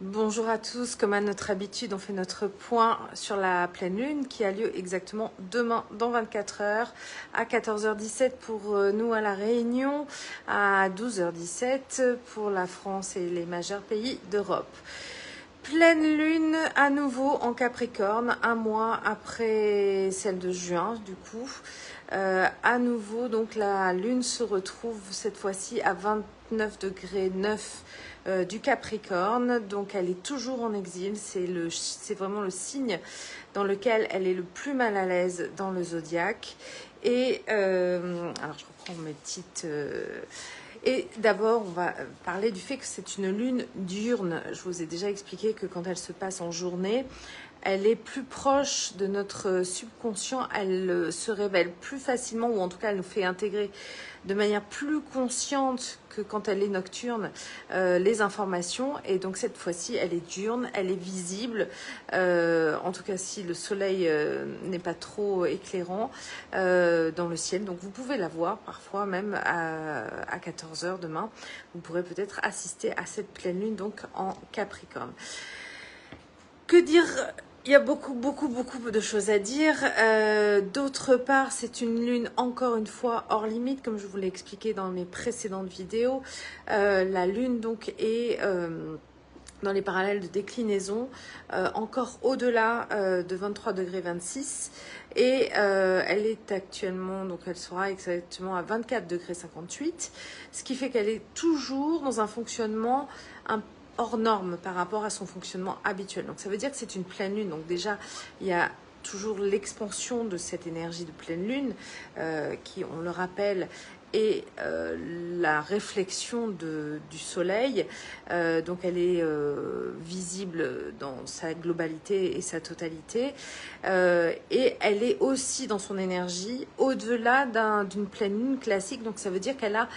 Bonjour à tous, comme à notre habitude, on fait notre point sur la pleine lune qui a lieu exactement demain dans 24 heures à 14h17 pour nous à La Réunion, à 12h17 pour la France et les majeurs pays d'Europe. Pleine lune à nouveau en Capricorne, un mois après celle de juin du coup. À nouveau, donc la lune se retrouve cette fois-ci à 29 degrés 9 du Capricorne, donc elle est toujours en exil, c'est vraiment le signe dans lequel elle est le plus mal à l'aise dans le zodiaque. Et alors je reprends mes petites... Et d'abord, on va parler du fait que c'est une lune diurne. Je vous ai déjà expliqué que quand elle se passe en journée, elle est plus proche de notre subconscient, elle se révèle plus facilement, ou en tout cas elle nous fait intégrer de manière plus consciente que quand elle est nocturne les informations. Et donc cette fois-ci, elle est diurne, elle est visible, en tout cas si le soleil n'est pas trop éclairant dans le ciel. Donc vous pouvez la voir parfois même à 14h demain. Vous pourrez peut-être assister à cette pleine lune donc en Capricorne. Que dire? Il y a beaucoup de choses à dire. D'autre part, c'est une lune, encore une fois, hors limite, comme je vous l'ai expliqué dans mes précédentes vidéos. La lune, donc, est dans les parallèles de déclinaison, encore au-delà de 23 degrés 26. Et elle est actuellement, donc elle sera exactement à 24 degrés 58. Ce qui fait qu'elle est toujours dans un fonctionnement un hors norme par rapport à son fonctionnement habituel. Donc ça veut dire que c'est une pleine lune. Donc déjà, il y a toujours l'expansion de cette énergie de pleine lune qui, on le rappelle, est la réflexion du soleil. Donc elle est visible dans sa globalité et sa totalité. Et elle est aussi dans son énergie au-delà d'une pleine lune classique. Donc ça veut dire qu'elle a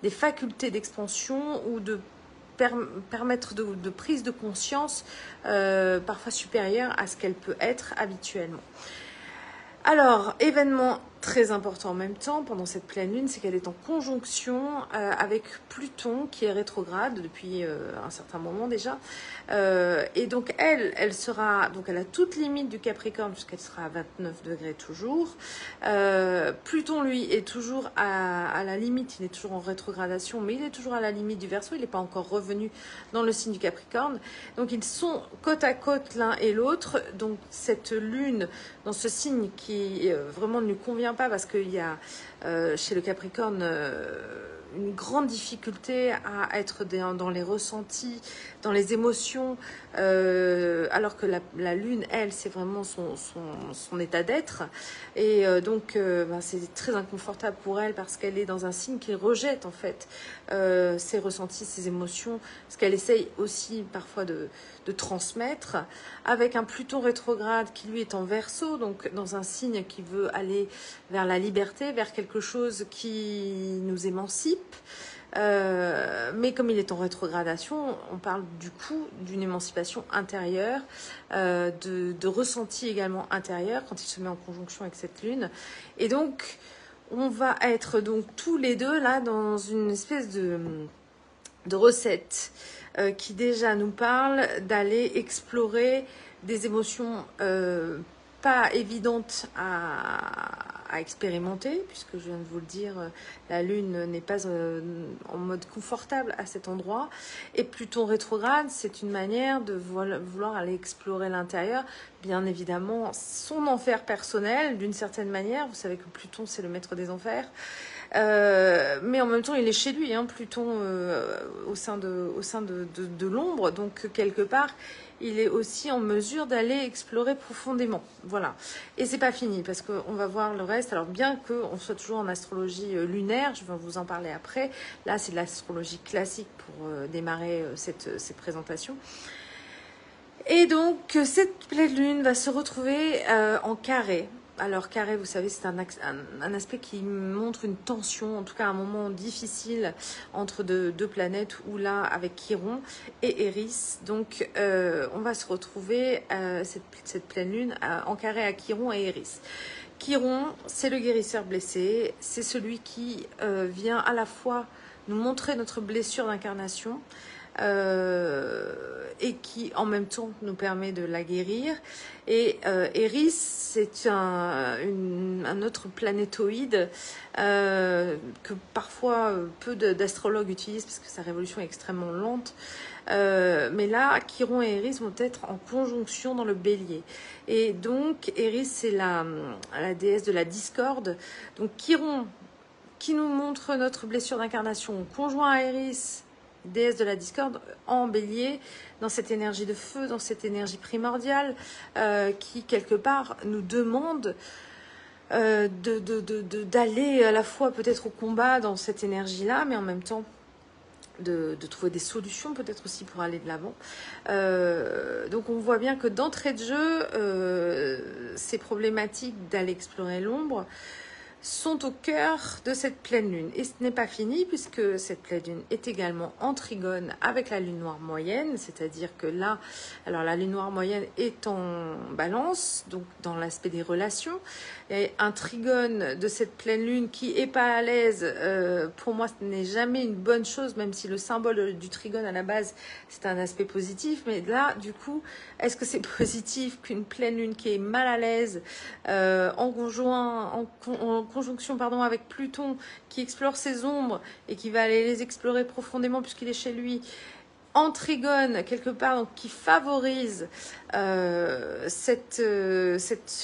des facultés d'expansion ou de permettre de prise de conscience parfois supérieure à ce qu'elle peut être habituellement. Alors, événement très important en même temps pendant cette pleine lune, c'est qu'elle est en conjonction avec Pluton qui est rétrograde depuis un certain moment déjà. Et donc elle sera, donc elle a toute limite du Capricorne puisqu'elle sera à 29 degrés toujours. Pluton lui est toujours à la limite, il est toujours en rétrogradation, mais il est toujours à la limite du Verseau, il n'est pas encore revenu dans le signe du Capricorne. Donc ils sont côte à côte l'un et l'autre. Donc cette lune dans ce signe qui vraiment ne lui convient pas parce qu'il y a chez le Capricorne une grande difficulté à être dans les ressentis, dans les émotions, alors que la lune, elle, c'est vraiment son état d'être. Et donc, c'est très inconfortable pour elle parce qu'elle est dans un signe qui rejette, en fait, ses ressentis, ses émotions, ce qu'elle essaye aussi parfois de transmettre, avec un Pluton rétrograde qui, lui, est en Verseau, donc dans un signe qui veut aller vers la liberté, vers quelque chose qui nous émancipe. Mais comme il est en rétrogradation, on parle du coup d'une émancipation intérieure, de ressenti également intérieur quand il se met en conjonction avec cette lune. Et donc, on va être donc tous les deux là dans une espèce de recette qui déjà nous parle d'aller explorer des émotions pas évidentes à expérimenter, puisque je viens de vous le dire, la Lune n'est pas en mode confortable à cet endroit. Et Pluton rétrograde, c'est une manière de vouloir aller explorer l'intérieur, bien évidemment son enfer personnel, d'une certaine manière. Vous savez que Pluton, c'est le maître des enfers. Mais en même temps, il est chez lui, hein, Pluton, au sein de l'ombre. Donc, quelque part, il est aussi en mesure d'aller explorer profondément. Voilà. Et c'est pas fini, parce qu'on va voir le reste. Alors, bien qu'on soit toujours en astrologie lunaire, je vais vous en parler après. Là, c'est de l'astrologie classique pour démarrer cette présentation. Et donc, cette pleine lune va se retrouver en carré. Alors, carré, vous savez, c'est un aspect qui montre une tension, en tout cas un moment difficile entre deux planètes, ou là, avec Chiron et Eris. Donc, on va se retrouver, cette pleine lune, en carré à Chiron et Eris. Chiron, c'est le guérisseur blessé, c'est celui qui vient à la fois nous montrer notre blessure d'incarnation, et et qui en même temps nous permet de la guérir. Et Eris, c'est un autre planétoïde que parfois peu d'astrologues utilisent parce que sa révolution est extrêmement lente. Mais là, Chiron et Eris vont être en conjonction dans le bélier. Et donc, Eris, c'est la déesse de la discorde. Donc, Chiron, qui nous montre notre blessure d'incarnation, conjoint à Eris, déesse de la discorde, en bélier, dans cette énergie de feu, dans cette énergie primordiale, qui, quelque part, nous demande d'aller à la fois peut-être au combat dans cette énergie-là, mais en même temps, de trouver des solutions peut-être aussi pour aller de l'avant. Donc on voit bien que d'entrée de jeu, ces problématiques d'aller explorer l'ombre sont au cœur de cette pleine lune. Et ce n'est pas fini puisque cette pleine lune est également en trigone avec la lune noire moyenne, c'est-à-dire que là, alors la lune noire moyenne est en balance, donc dans l'aspect des relations, et un trigone de cette pleine lune qui est pas à l'aise, pour moi ce n'est jamais une bonne chose, même si le symbole du trigone à la base c'est un aspect positif, mais là du coup, est-ce que c'est positif qu'une pleine lune qui est mal à l'aise, en conjonction avec Pluton, qui explore ses ombres et qui va aller les explorer profondément puisqu'il est chez lui, en trigone quelque part, donc qui favorise ce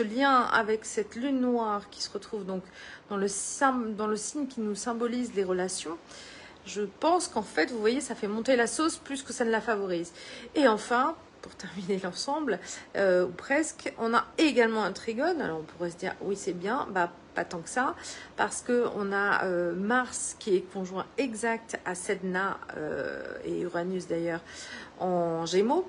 lien avec cette lune noire qui se retrouve donc dans le signe qui nous symbolise les relations. Je pense qu'en fait, vous voyez, ça fait monter la sauce plus que ça ne la favorise. Et enfin, pour terminer l'ensemble, ou presque, on a également un trigone. Alors on pourrait se dire, oui c'est bien, bah pas tant que ça, parce qu'on a Mars qui est conjoint exact à Sedna et Uranus d'ailleurs en Gémeaux.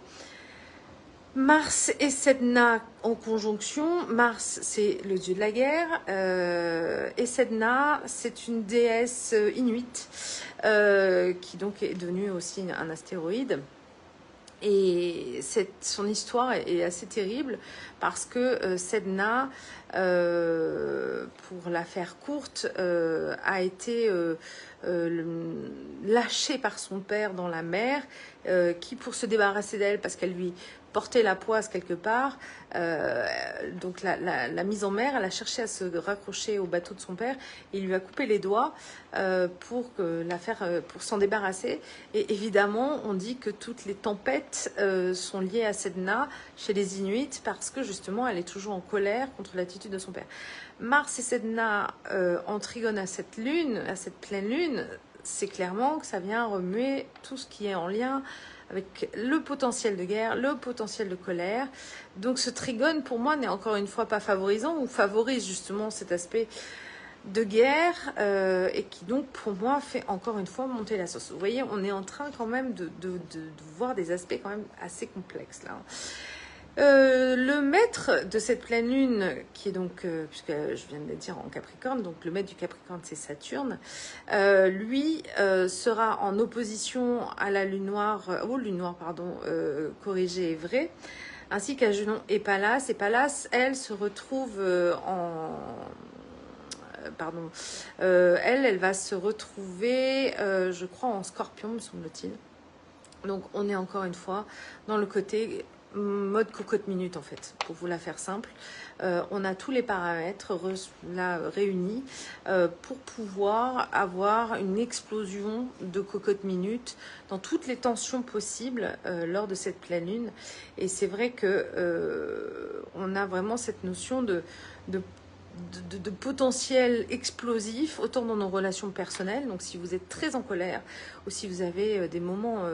Mars et Sedna en conjonction. Mars, c'est le dieu de la guerre. Et Sedna, c'est une déesse inuite qui donc est devenue aussi un astéroïde. Et son histoire est assez terrible parce que Sedna, pour la faire courte, a été lâchée par son père dans la mer, qui pour se débarrasser d'elle, parce qu'elle lui portait la poisse quelque part, donc la mise en mer, elle a cherché à se raccrocher au bateau de son père, et il lui a coupé les doigts pour s'en débarrasser. Et évidemment, on dit que toutes les tempêtes sont liées à Sedna chez les Inuits parce que justement, elle est toujours en colère contre l'attitude de son père. Mars et Sedna en trigone à cette lune, à cette pleine lune, c'est clairement que ça vient remuer tout ce qui est en lien avec le potentiel de guerre, le potentiel de colère. Donc ce trigone, pour moi, n'est encore une fois pas favorisant, ou favorise justement cet aspect de guerre, et qui donc, pour moi, fait encore une fois monter la sauce. Vous voyez, on est en train quand même de voir des aspects quand même assez complexes, là. Le maître de cette pleine lune, qui est donc, puisque je viens de le dire en Capricorne, donc le maître du Capricorne c'est Saturne, lui sera en opposition à la lune noire, corrigée et vraie, ainsi qu'à Junon et Pallas. Et Pallas, elle se retrouve elle va se retrouver, je crois, en Scorpion, me semble-t-il. Donc on est encore une fois dans le côté mode cocotte minute en fait, pour vous la faire simple. On a tous les paramètres là réunis pour pouvoir avoir une explosion de cocotte minute dans toutes les tensions possibles lors de cette pleine lune. Et c'est vrai que on a vraiment cette notion de potentiel explosif, autant dans nos relations personnelles. Donc si vous êtes très en colère ou si vous avez des moments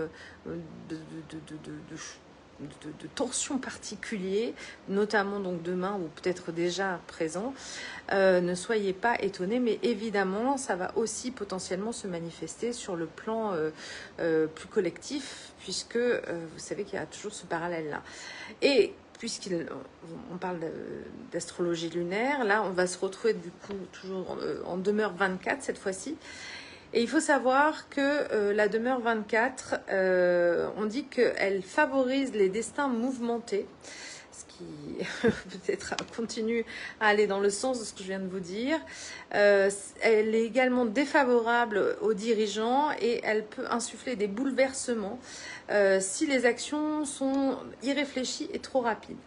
de tension particuliers, notamment donc demain ou peut-être déjà présent, ne soyez pas étonnés, mais évidemment ça va aussi potentiellement se manifester sur le plan plus collectif, puisque vous savez qu'il y a toujours ce parallèle-là. Et puisqu'on parle d'astrologie lunaire, là on va se retrouver du coup toujours en demeure 24 cette fois-ci. Et il faut savoir que la demeure 24, on dit qu'elle favorise les destins mouvementés. ce qui peut-être continue à aller dans le sens de ce que je viens de vous dire. Elle est également défavorable aux dirigeants et elle peut insuffler des bouleversements si les actions sont irréfléchies et trop rapides.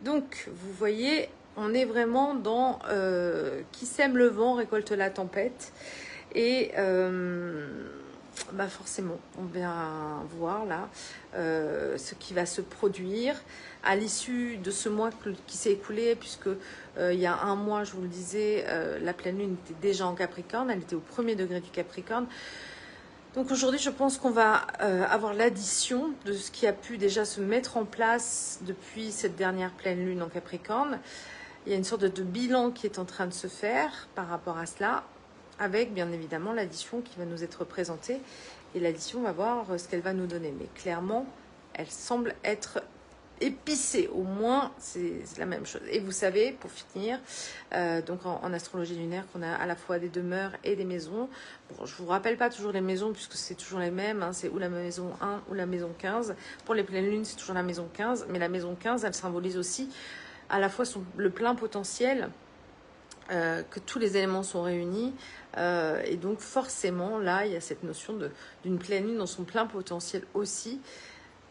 Donc, vous voyez, on est vraiment dans qui sème le vent récolte la tempête. Et forcément, on vient voir là ce qui va se produire à l'issue de ce mois qui s'est écoulé, puisque il y a un mois, je vous le disais, la pleine lune était déjà en Capricorne, elle était au 1er degré du Capricorne. Donc aujourd'hui, je pense qu'on va avoir l'addition de ce qui a pu déjà se mettre en place depuis cette dernière pleine lune en Capricorne. Il y a une sorte de bilan qui est en train de se faire par rapport à cela, avec bien évidemment l'addition qui va nous être présentée. Et l'addition, on va voir ce qu'elle va nous donner. Mais clairement, elle semble être épicée. Au moins, c'est la même chose. Et vous savez, pour finir, donc en astrologie lunaire, qu'on a à la fois des demeures et des maisons. Bon, je ne vous rappelle pas toujours les maisons, puisque c'est toujours les mêmes. Hein. C'est ou la maison 1 ou la maison 15. Pour les pleines lunes, c'est toujours la maison 15. Mais la maison 15, elle symbolise aussi à la fois le plein potentiel, que tous les éléments sont réunis, et donc forcément là il y a cette notion d'une pleine lune dans son plein potentiel aussi,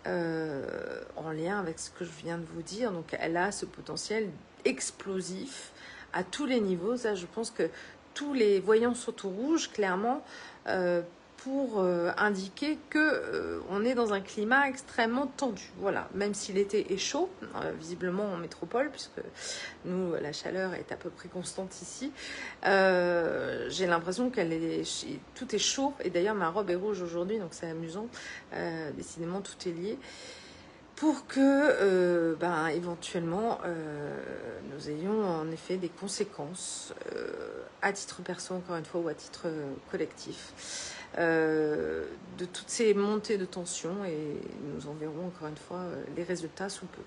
en lien avec ce que je viens de vous dire. Donc elle a ce potentiel explosif à tous les niveaux. Ça, je pense que tous les voyants sont au rouge clairement, pour indiquer que on est dans un climat extrêmement tendu. Voilà, même si l'été est chaud, visiblement en métropole, puisque nous, la chaleur est à peu près constante ici. J'ai l'impression tout est chaud. Et d'ailleurs, ma robe est rouge aujourd'hui, donc c'est amusant. Décidément, tout est lié. Pour que, éventuellement, nous ayons en effet des conséquences à titre perso, encore une fois, ou à titre collectif, de toutes ces montées de tension, et nous en verrons encore une fois les résultats sous peu.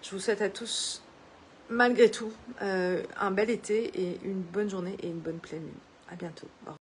Je vous souhaite à tous, malgré tout, un bel été et une bonne journée et une bonne pleine lune. À bientôt. Au revoir.